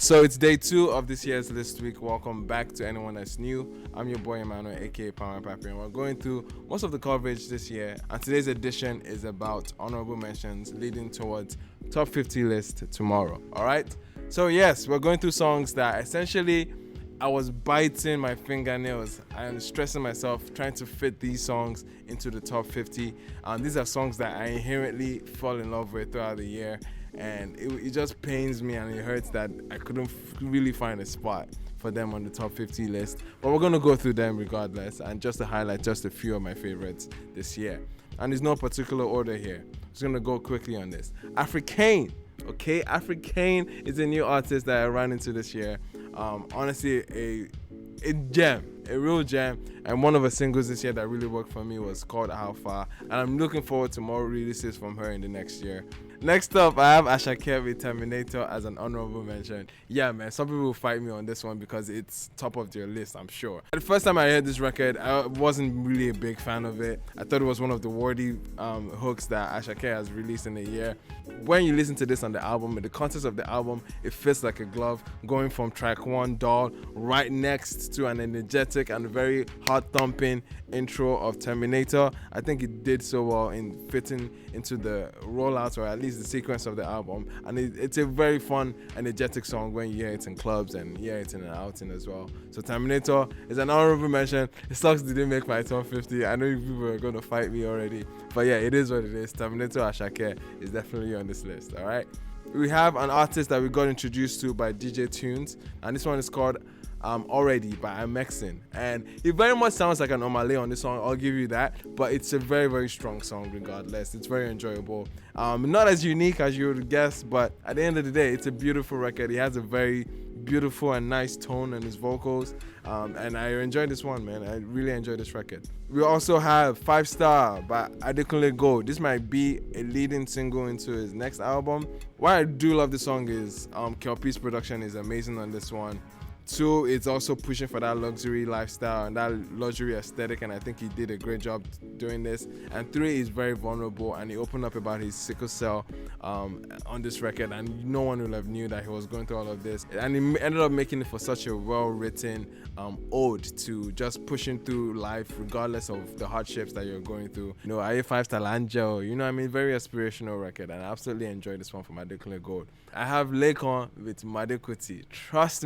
So it's day 2 of this year's list week. Welcome back to anyone that's new. I'm your boy Emmanuel, aka Power and Papi, and we're going through most of the coverage this year. And today's edition is about honorable mentions leading towards top 50 list tomorrow. All right. So yes, we're going through songs that essentially I was biting my fingernails and stressing myself trying to fit these songs into the top 50. These are songs that I inherently fall in love with throughout the year. And it just pains me and it hurts that I couldn't really find a spot for them on the top 50 list. But we're going to go through them regardless, and just to highlight just a few of my favorites this year. And there's no particular order here. I'm just going to go quickly on this. Africaine. Okay, Africaine is a new artist that I ran into this year. Honestly, a gem, a real gem. And one of the singles this year that really worked for me was called How Far. And I'm looking forward to more releases from her in the next year. Next up, I have Asha with Terminator as an honorable mention. Yeah, man, some people will fight me on this one because it's top of their list, I'm sure. The first time I heard this record, I wasn't really a big fan of it. I thought it was one of the worthy hooks that Asha has released in a year. When you listen to this on the album, in the context of the album, it fits like a glove, going from track 1, Doll, right next to an energetic and very heart-thumping intro of Terminator. I think it did so well in fitting into the rollout, or at least the sequence of the album, and it's a very fun, energetic song when you hear it in clubs and hear it in an outing as well. So Terminator is an honorable mention. It sucks it didn't make my top 50. I know people are going to fight me already, but yeah, it is what it is. Terminator Asake is definitely on this list. All right, we have an artist that we got introduced to by DJ Tunez, and this one is called Already by Amexin, and it very much sounds like an Omale on this song, I'll give you that, but it's a very, very strong song regardless. It's very enjoyable. Not as unique as you would guess, but at the end of the day, it's a beautiful record. He has a very beautiful and nice tone in his vocals, and I enjoyed this one, man. I really enjoyed this record. We also have 5 Star by Adekunle Gold. This might be a leading single into his next album. Why I do love this song is Kirby's production is amazing on this one. 2, it's also pushing for that luxury lifestyle and that luxury aesthetic, and I think he did a great job doing this. And 3 is very vulnerable, and he opened up about his sickle cell on this record, and no one would have knew that he was going through all of this. And he ended up making it for such a well-written ode to just pushing through life regardless of the hardships that you're going through. You know, are you 5-star angel? You know what I mean? Very aspirational record, and I absolutely enjoyed this one from Adekunle Gold. I have Laycon with Kuti. Trust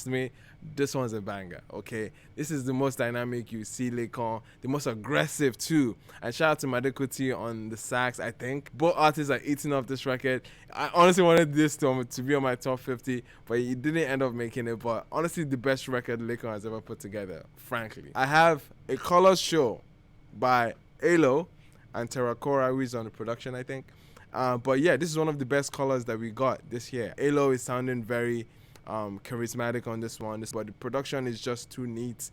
me, this one's a banger, okay? This is the most dynamic you see Laycon, the most aggressive too. And shout out to Kuti on the sax, I think. Both artists are eating up this record. I honestly wanted this to be on my top 50, but he didn't end up making it. But honestly, the best record Laycon has ever put together, frankly. I have A Colors Show by AYLO and Terrakora, who is on the production, I think. But yeah, this is one of the best colors that we got this year. AYLO is sounding very charismatic on this one, but the production is just too neat.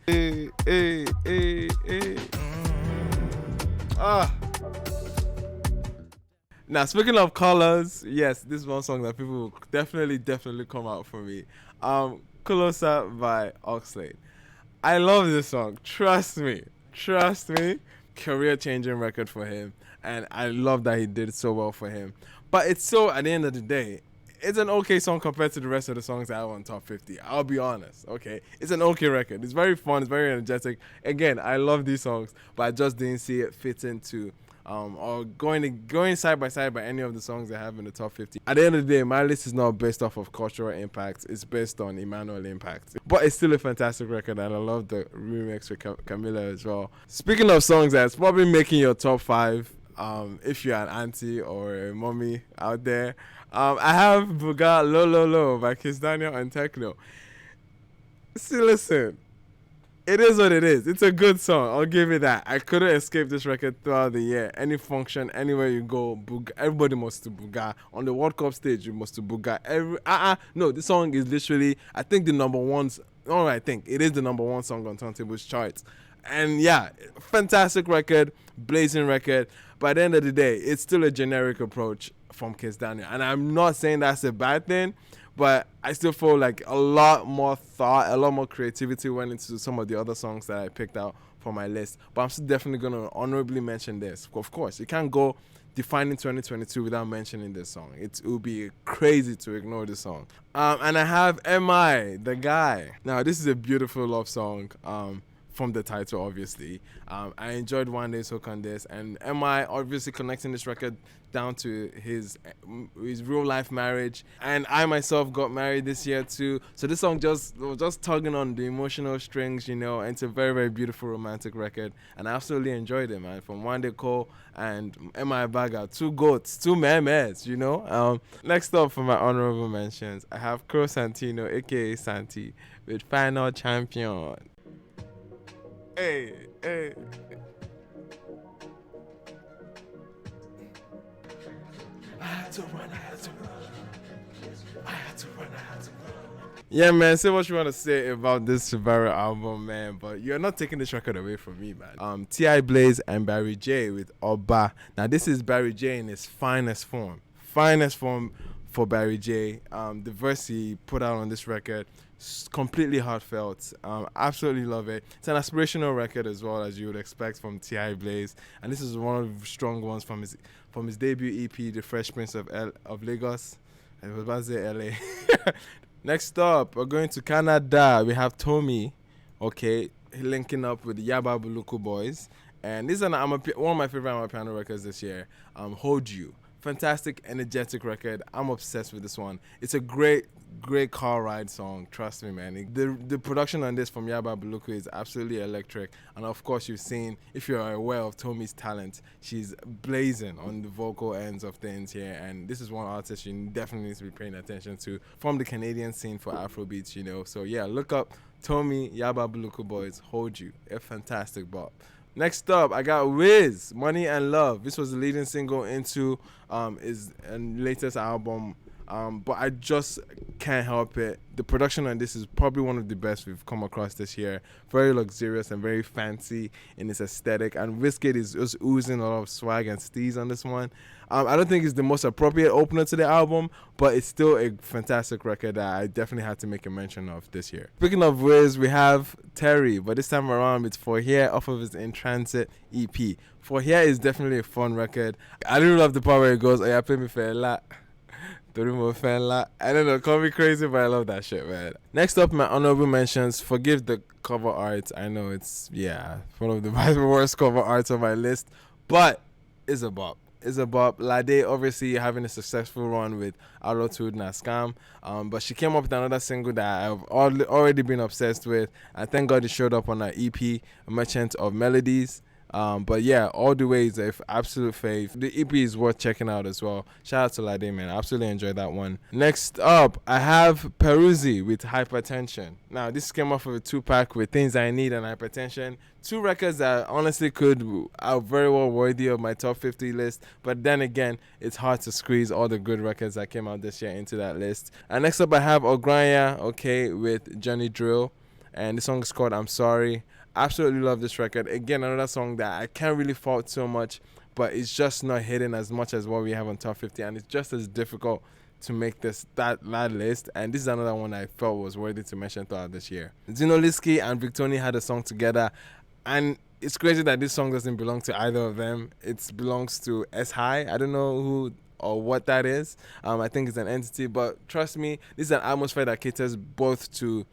Now, speaking of colors, yes, this is one song that people will definitely come out for me. Closer by Oxlade. I love this song. Trust me. Career-changing record for him, and I love that he did so well for him. But it's so, at the end of the day, it's an okay song compared to the rest of the songs that I have on top 50. I'll be honest, okay? It's an okay record. It's very fun. It's very energetic. Again, I love these songs, but I just didn't see it fit into or going side by side by any of the songs I have in the top 50. At the end of the day, my list is not based off of cultural impact. It's based on Emmanuel impact. But it's still a fantastic record, and I love the remix with Camila as well. Speaking of songs that's probably making your top 5, if you're an auntie or a mommy out there, I have Buga Lo Lo Lo by Kizz and Tekno. See, listen, it is what it is. It's a good song. I'll give you that. I couldn't escape this record throughout the year. Any function, anywhere you go, Buga, everybody must to Buga. On the World Cup stage, you must to Buga. No, this song is literally, I think the number one. No, I think it is the number 1 song on Turntable's charts. And yeah, fantastic record, blazing record. But at the end of the day, it's still a generic approach from Kizz. And I'm not saying that's a bad thing, but I still feel like a lot more thought, a lot more creativity went into some of the other songs that I picked out for my list. But I'm still definitely going to honorably mention this. Of course, you can't go defining 2022 without mentioning this song. It would be crazy to ignore this song. And I have MI, the guy. Now, this is a beautiful love song. From the title, obviously. I enjoyed One Day's hook on this, and MI obviously connecting this record down to his real life marriage. And I myself got married this year too, so this song just tugging on the emotional strings, you know. And it's a very, very beautiful romantic record, and I absolutely enjoyed it, man. From One Day Cole and MI Baga, two goats, two memes, you know. Next up for my honorable mentions, I have Crow Santino, aka Santi, with Final Champion. Hey. I had to run. Yeah, man, say what you want to say about this Subaru album, man, but you're not taking this record away from me, man. T.I. Blaze and Barry J with Oba. Now, this is Barry J in his finest form. Finest form for Barry J. The verse he put out on this record, completely heartfelt. Absolutely love it. It's an aspirational record as well, as you would expect from T.I. Blaze, and this is one of the strong ones from his debut EP, The Fresh Prince of Lagos. I was about to say LA. Next up, we're going to Canada. We have Tomi, okay, linking up with the Yaba Buluku boys, and this is one of my favorite Amapiano records this year. Hold You. Fantastic, energetic record. I'm obsessed with this one. It's a great car ride song. Trust me, man. The production on this from Yaba Buluku is absolutely electric. And of course, you've seen, if you're aware of Tomi's talent, she's blazing on the vocal ends of things here. And this is one artist you definitely need to be paying attention to from the Canadian scene for Afrobeats, you know. So yeah, look up Tomi, Yaba Buluku boys, Hold You. A fantastic bop. Next up, I got Wiz, Money and Love. This was the leading single into his latest album, but I just can't help it. The production on this is probably one of the best we've come across this year. Very luxurious and very fancy in its aesthetic, and Wizkid is just oozing a lot of swag and steez on this one. I don't think it's the most appropriate opener to the album, but it's still a fantastic record that I definitely had to make a mention of this year. Speaking of Wiz, we have Terry, but this time around it's For Here off of his In Transit EP. For Here is definitely a fun record. I really love the part where it goes, "Oh yeah, play me for a lot." I don't know, call me crazy, but I love that shit, man. Next up, my honorable mentions. Forgive the cover art. I know it's, one of the worst cover arts on my list, but it's a bop. Lade, obviously, having a successful run with AYLO Na Scam, but she came up with another single that I've already been obsessed with, and thank God it showed up on her EP, Merchant of Melodies. But yeah, all the way is an absolute fave. The EP is worth checking out as well. Shout out to Lade, man. I absolutely enjoyed that one. Next up, I have Peruzzi with Hypertension. Now, this came off of a 2-pack with Things I Need and Hypertension. 2 records that honestly are very well worthy of my top 50 list. But then again, it's hard to squeeze all the good records that came out this year into that list. And next up, I have Ograya, okay, with Johnny Drill. And the song is called I'm Sorry. Absolutely love this record. Again, another song that I can't really fault so much, but it's just not hitting as much as what we have on top 50, and it's just as difficult to make that list. And this is another one I felt was worthy to mention throughout this year. Dino Liske and Victoni had a song together, and it's crazy that this song doesn't belong to either of them. It belongs to S High. I don't know who or what that is. I think it's an entity, but trust me, this is an atmosphere that caters both to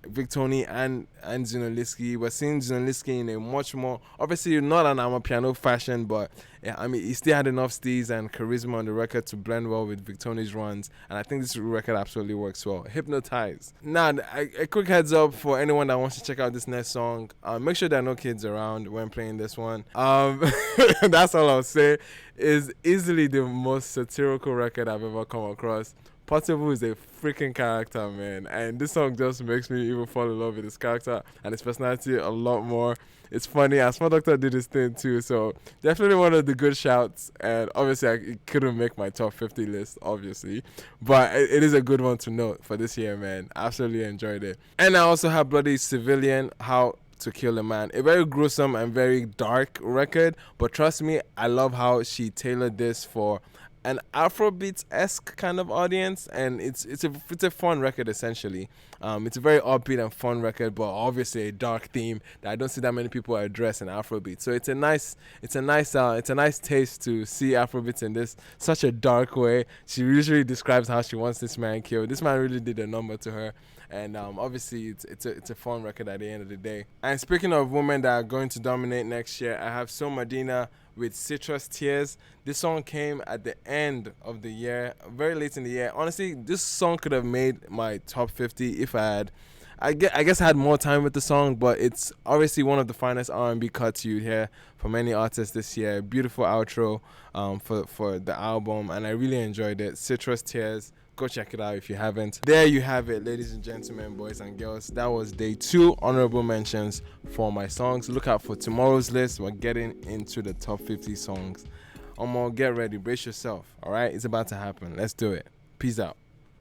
Victoni and Dino Liske. We're seeing Dino Liske in a much more, obviously not an Amapiano fashion, but yeah, I mean, he still had enough steez and charisma on the record to blend well with Victoni's runs, and I think this record absolutely works well. Hypnotized. Now, a quick heads up for anyone that wants to check out this next song. Make sure there are no kids around when playing this one. That's all I'll say. Is easily the most satirical record I've ever come across. Portable is a freaking character, man, and this song just makes me even fall in love with his character and his personality a lot more. It's funny, as Smart Doctor did his thing too, so definitely one of the good shouts, and obviously it couldn't make my top 50 list, obviously, but it is a good one to note for this year, man. Absolutely enjoyed it. And I also have Bloody Civilian, How to Kill a Man, a very gruesome and very dark record, but trust me, I love how she tailored this for an Afrobeats-esque kind of audience, and it's a fun record essentially. It's a very upbeat and fun record, but obviously a dark theme that I don't see that many people address in Afrobeat. So it's a nice taste to see Afrobeats in this such a dark way. She usually describes how she wants this man killed. This man really did a number to her. And obviously, it's a fun record at the end of the day. And speaking of women that are going to dominate next year, I have Madina with Citrus Tears. This song came at the end of the year, very late in the year. Honestly, this song could have made my top 50 if I guess I had more time with the song, but it's obviously one of the finest R&B cuts you'd hear from any artist this year. Beautiful outro for the album, and I really enjoyed it. Citrus Tears. Go check it out if you haven't. There you have it, ladies and gentlemen, boys and girls. That was day 2 honorable mentions for my songs. Look out for tomorrow's list. We're getting into the top 50 songs. Get ready, brace yourself. All right, it's about to happen. Let's do it. Peace out.